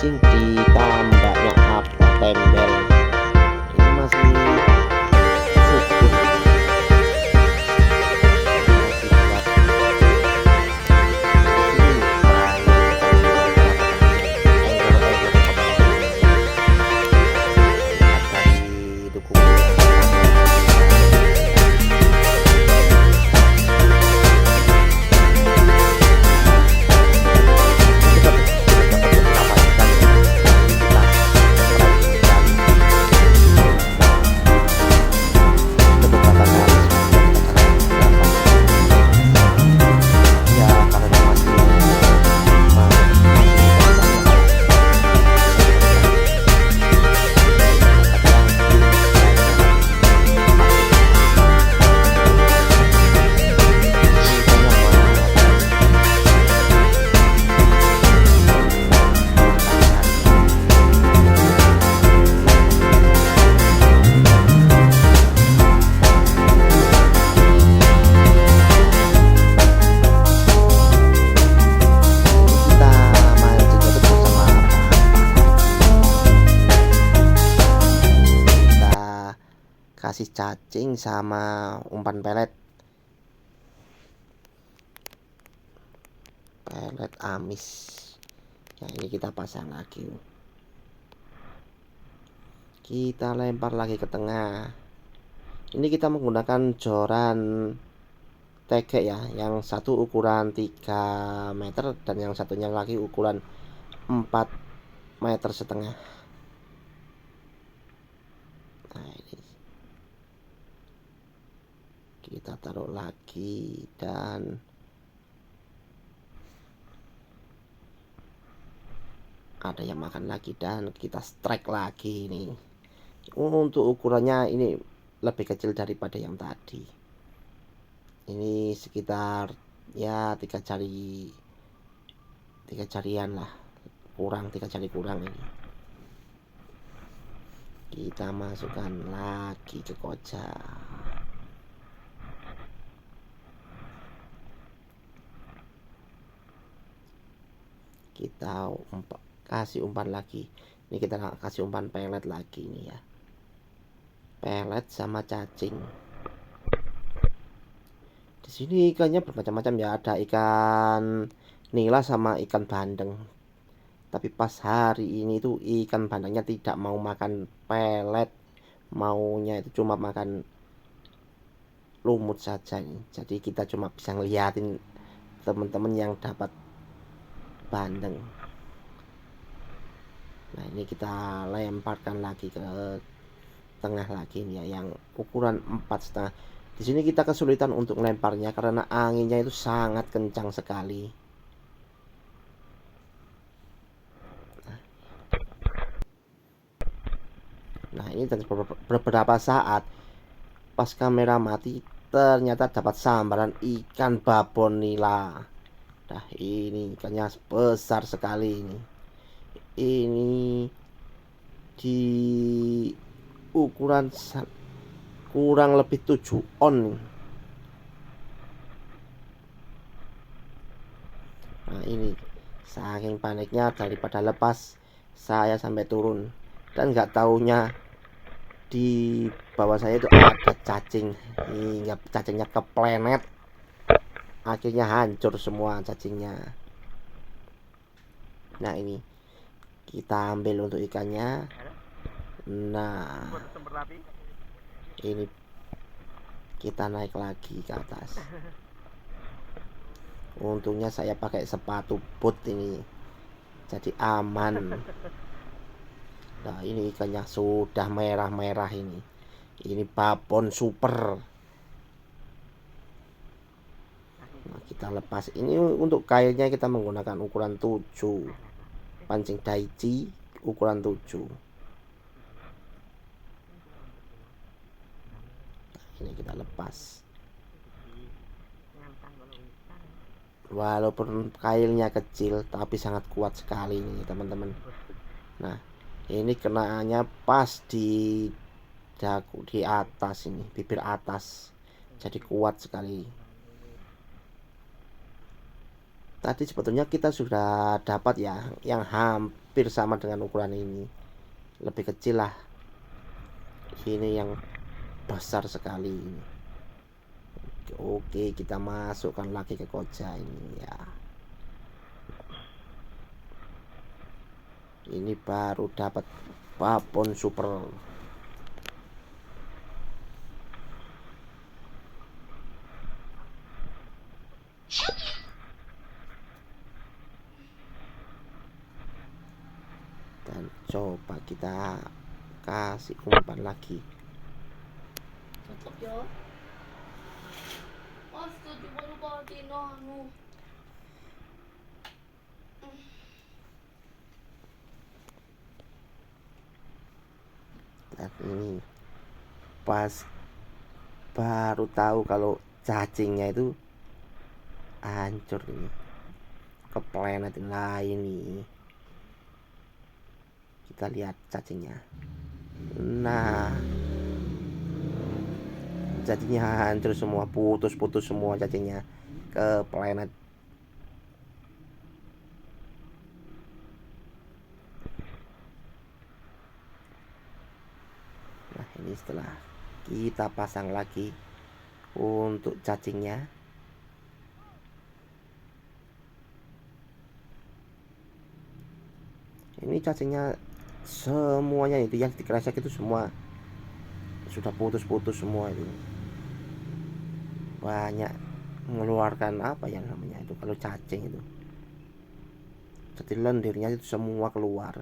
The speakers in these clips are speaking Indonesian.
cacing ditambahnya apa tembel ini masih subur masih kuat. Dari dukungan kasih cacing sama umpan pelet amis. Nah ini kita pasang lagi, kita lempar lagi ke tengah. Ini kita menggunakan joran tegek ya, yang satu ukuran 3 meter dan yang satunya lagi ukuran 4,5 meter. Nah ini kita taruh lagi dan ada yang makan lagi dan kita strike lagi. Ini untuk ukurannya ini lebih kecil daripada yang tadi, ini sekitar ya 3 jarian lah, kurang 3 jari kurang. Ini kita masukkan lagi ke kocar. Kita kasih umpan lagi. Ini kita kasih umpan pelet lagi nih ya, pelet sama cacing. Di sini ikannya bermacam-macam ya, ada ikan nila sama ikan bandeng. Tapi pas hari ini tuh ikan bandengnya tidak mau makan pelet, maunya itu cuma makan lumut saja nih. Jadi kita cuma bisa ngeliatin teman-teman yang dapat bandeng. Nah ini kita lemparkan lagi ke tengah lagi nih ya, yang ukuran 4,5. Di sini kita kesulitan untuk melemparnya karena anginnya itu sangat kencang sekali. Nah ini dan beberapa saat pas kamera mati ternyata dapat sambaran ikan babon nila. Nah ini ikannya besar sekali ini. Ini di ukuran kurang lebih 7 on. Nah ini saking paniknya, daripada lepas saya sampai turun dan nggak taunya di bawah saya itu ada cacing. Ini cacingnya keplenet, akhirnya hancur semua cacingnya. Nah ini kita ambil untuk ikannya. Nah ini kita naik lagi ke atas. Untungnya saya pakai sepatu boot ini, jadi aman. Nah ini ikannya sudah merah-merah ini. Ini babon super. Nah, kita lepas. Ini untuk kailnya kita menggunakan ukuran 7, pancing Daichi ukuran 7. Nah, ini kita lepas. Walaupun kailnya kecil tapi sangat kuat sekali nih teman-teman. Nah ini kenaannya pas di dagu, di atas ini, bibir atas, jadi kuat sekali. Tadi sebetulnya kita sudah dapat ya yang hampir sama dengan ukuran ini, lebih kecil lah. Ini yang besar sekali ini. Oke, kita masukkan lagi ke koja ini ya. Ini baru dapat babon super. Dan coba kita kasih umpan lagi. Cakep ya. Oh, setuju baru bawain anu. Dan ini pas baru tahu kalau cacingnya itu hancur ini ke planet lain nih. Kita lihat cacingnya. Nah, cacingnya hancur semua, putus-putus semua cacingnya ke planet. Nah, ini setelah kita pasang lagi untuk cacingnya. Ini cacingnya semuanya itu yang dikresek itu semua sudah putus-putus semua itu. Banyak mengeluarkan apa yang namanya itu kalau cacing itu. Jadi lendirnya itu semua keluar.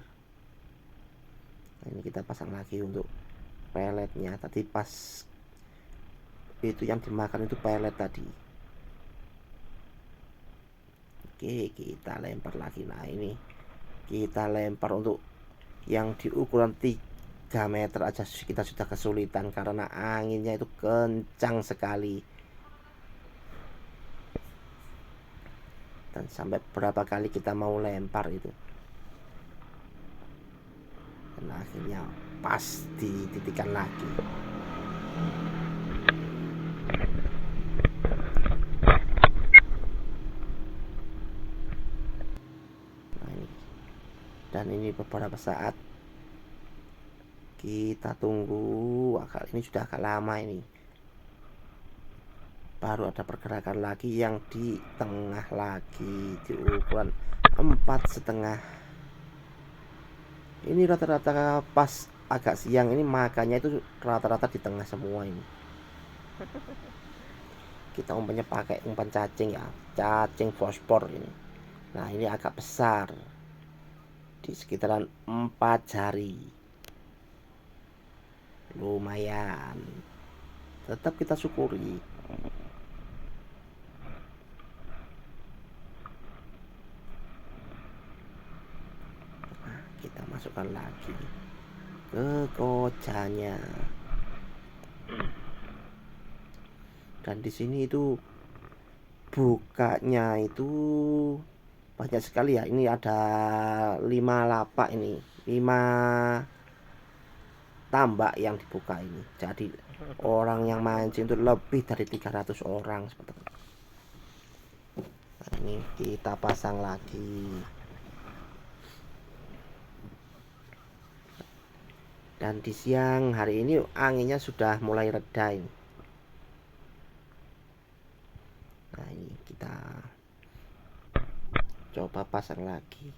Nah, ini kita pasang lagi untuk peletnya. Tadi pas itu yang dimakan itu pelet tadi. Oke, kita lempar lagi. Nah, ini kita lempar untuk yang di ukuran 3 meter aja kita sudah kesulitan karena anginnya itu kencang sekali. Dan sampai berapa kali kita mau lempar itu. Dan akhirnya pas dititikan lagi. Nah, ini. Dan ini beberapa saat kita tunggu. Ini sudah agak lama ini. Baru ada pergerakan lagi yang di tengah lagi di ukuran 4,5. Ini rata-rata pas agak siang ini makannya itu rata-rata di tengah semua ini. Kita umpannya pakai umpan cacing ya, cacing fosfor ini. Nah, ini agak besar di sekitaran 4 jari. Lumayan, tetap kita syukuri. Nah, kita masukkan lagi ke kojanya. Dan di sini itu bukanya itu banyak sekali ya. Ini ada 5 lapak ini, 5 tambak yang dibuka ini. Jadi orang yang mancing itu lebih dari 300 orang seperti itu. Nah, ini kita pasang lagi. Dan di siang hari ini anginnya sudah mulai reda ini. Nah, ini kita coba pasang lagi.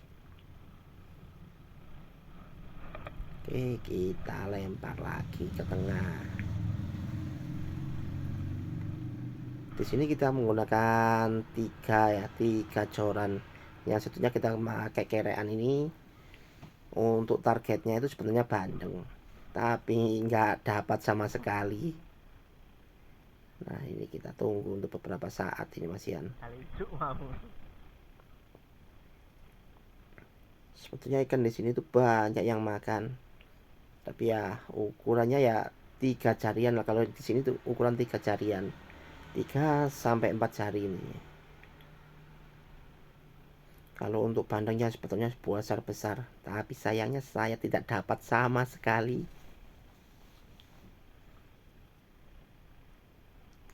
Oke, kita lempar lagi ke tengah. Di sini kita menggunakan 3 joran. Yang satunya kita pakai kerean ini. Untuk targetnya itu sebenarnya bandeng, tapi nggak dapat sama sekali. Nah, ini kita tunggu untuk beberapa saat ini Mas Ian. Sebetulnya ikan di sini tuh banyak yang makan, tapi ya ukurannya ya 3 jarian lah. Kalau di sini tuh ukuran 3 jarian, 3 sampai 4 jari ini. Kalau untuk bandengnya sebetulnya besar, tapi sayangnya saya tidak dapat sama sekali.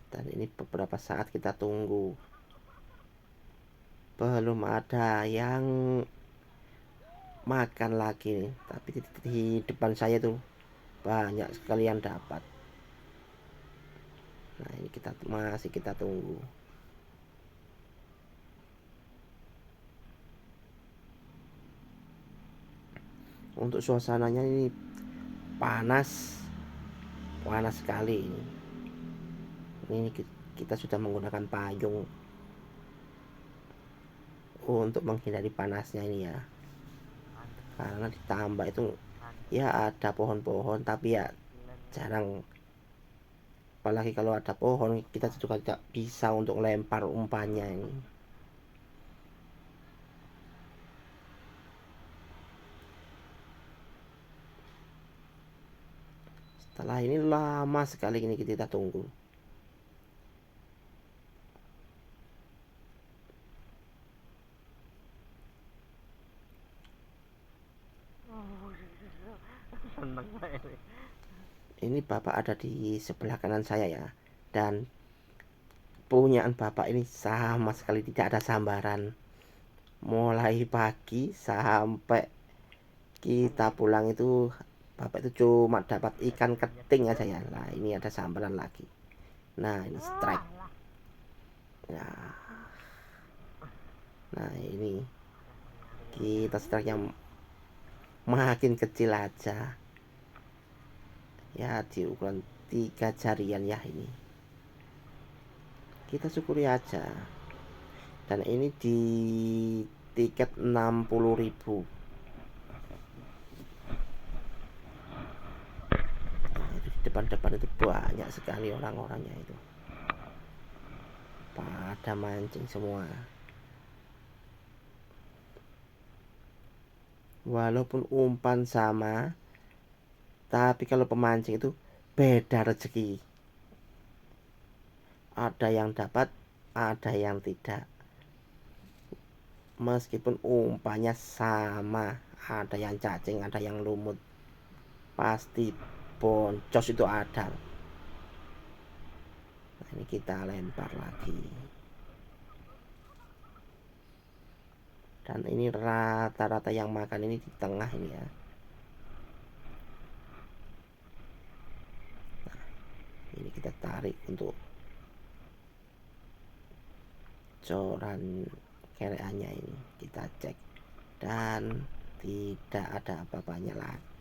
Dan ini beberapa saat kita tunggu. belum ada yang makan lagi nih. Tapi di depan saya tuh banyak sekali yang dapat. Nah ini masih kita tunggu. Untuk suasananya ini panas panas sekali ini kita sudah menggunakan payung untuk menghindari panasnya ini ya, karena ditambah itu ya ada pohon-pohon tapi ya jarang, apalagi kalau ada pohon kita juga tidak bisa untuk lempar umpannya ini. Setelah ini lama sekali ini kita tunggu. Ini bapak ada di sebelah kanan saya ya, dan punyaan bapak ini sama sekali tidak ada sambaran. Mulai pagi sampai kita pulang itu bapak itu cuma dapat ikan keting aja ya. Nah ini ada sambaran lagi. Nah ini strike. Nah ini kita strike yang makin kecil aja ya, di ukuran 3 jarian ya. Ini kita syukuri aja, dan ini di tiket 60.000. Nah, itu di depan-depan itu banyak sekali orang-orangnya itu, pada mancing semua. Walaupun umpan sama, tapi kalau pemancing itu beda rezeki. Ada yang dapat, ada yang tidak. Meskipun umpannya sama, ada yang cacing, ada yang lumut, pasti boncos itu ada. Nah, ini kita lempar lagi. Dan ini rata-rata yang makan ini di tengah ini ya. Nah, ini kita tarik untuk coran kereannya, ini kita cek dan tidak ada apa-apanya lagi.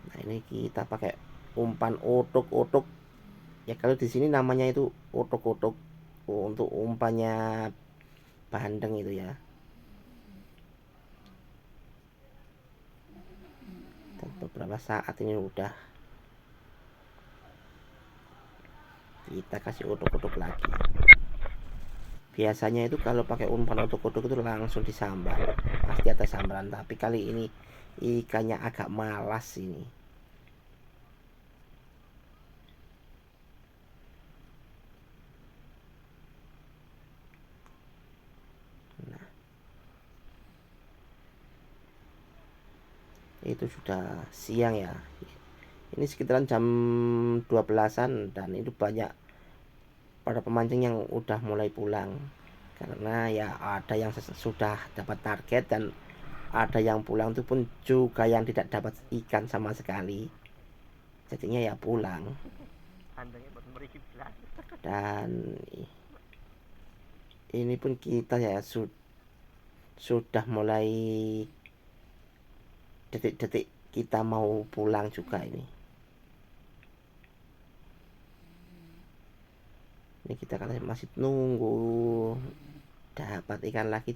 Nah ini kita pakai umpan otok-otok ya, kalau di sini namanya itu otok-otok untuk umpannya bandeng itu ya. Dan beberapa saat ini udah kita kasih otok-otok lagi. Biasanya itu kalau pakai umpan otok-otok itu langsung disambar, pasti ada sambaran, tapi kali ini ikannya agak malas ini. Nah itu sudah siang ya, ini sekitaran jam 12-an, dan itu banyak para pemancing yang udah mulai pulang, karena ya ada yang sudah dapat target dan ada yang pulang itu pun juga yang tidak dapat ikan sama sekali, jadinya ya pulang. Dan ini pun kita ya sudah mulai detik-detik kita mau pulang juga ini. Ini kita kan masih nunggu dapat ikan lagi.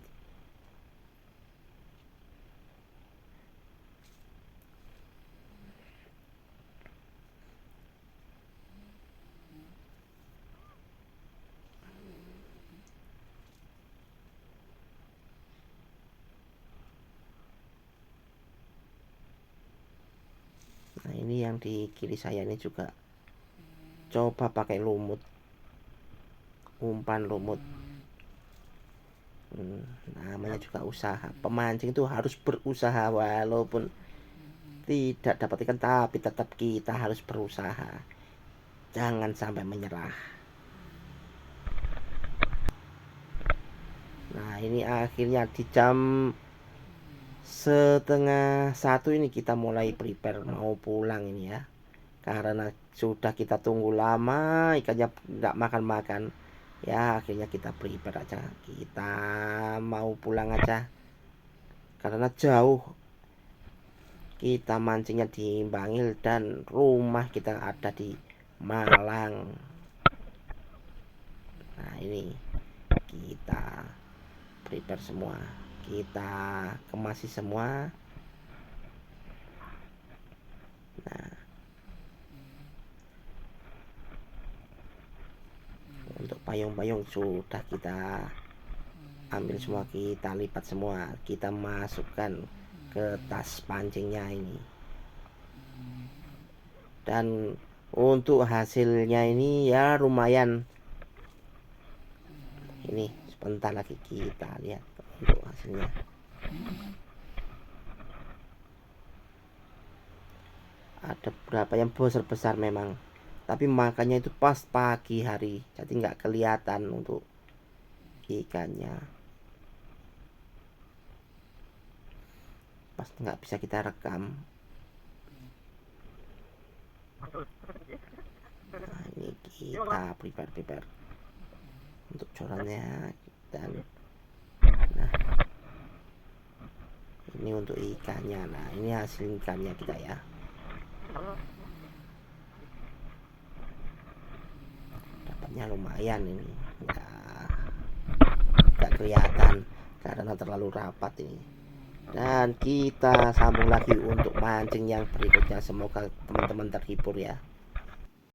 Nah ini yang di kiri saya ini juga coba pakai lumut, umpan lumut. Namanya juga usaha, pemancing itu harus berusaha, walaupun tidak dapat ikan tapi tetap kita harus berusaha. jangan sampai menyerah. Nah, ini akhirnya di jam setengah 1 ini kita mulai prepare mau pulang ini ya, karena sudah kita tunggu lama ikannya nggak makan-makan ya. Akhirnya kita prepare aja, kita mau pulang aja karena jauh. Kita mancingnya di Bangil dan rumah kita ada di Malang. Nah, ini kita prepare semua, kita kemasi semua. Nah, untuk payung-payung sudah kita ambil semua, kita lipat semua, kita masukkan ke tas pancingnya ini. Dan untuk hasilnya ini ya lumayan. Ini sebentar lagi kita lihat untuk hasilnya. Ada beberapa yang besar memang, tapi makannya itu pas pagi hari, jadi nggak kelihatan untuk ikannya, pas nggak bisa kita rekam. Nah, ini kita prepare untuk corannya. Dan nah, ini untuk ikannya. Nah, ini hasil ikannya kita ya. Dapatnya lumayan ini ya, nggak kelihatan karena terlalu rapat ini. Dan kita sambung lagi untuk mancing yang berikutnya. Semoga teman-teman terhibur ya.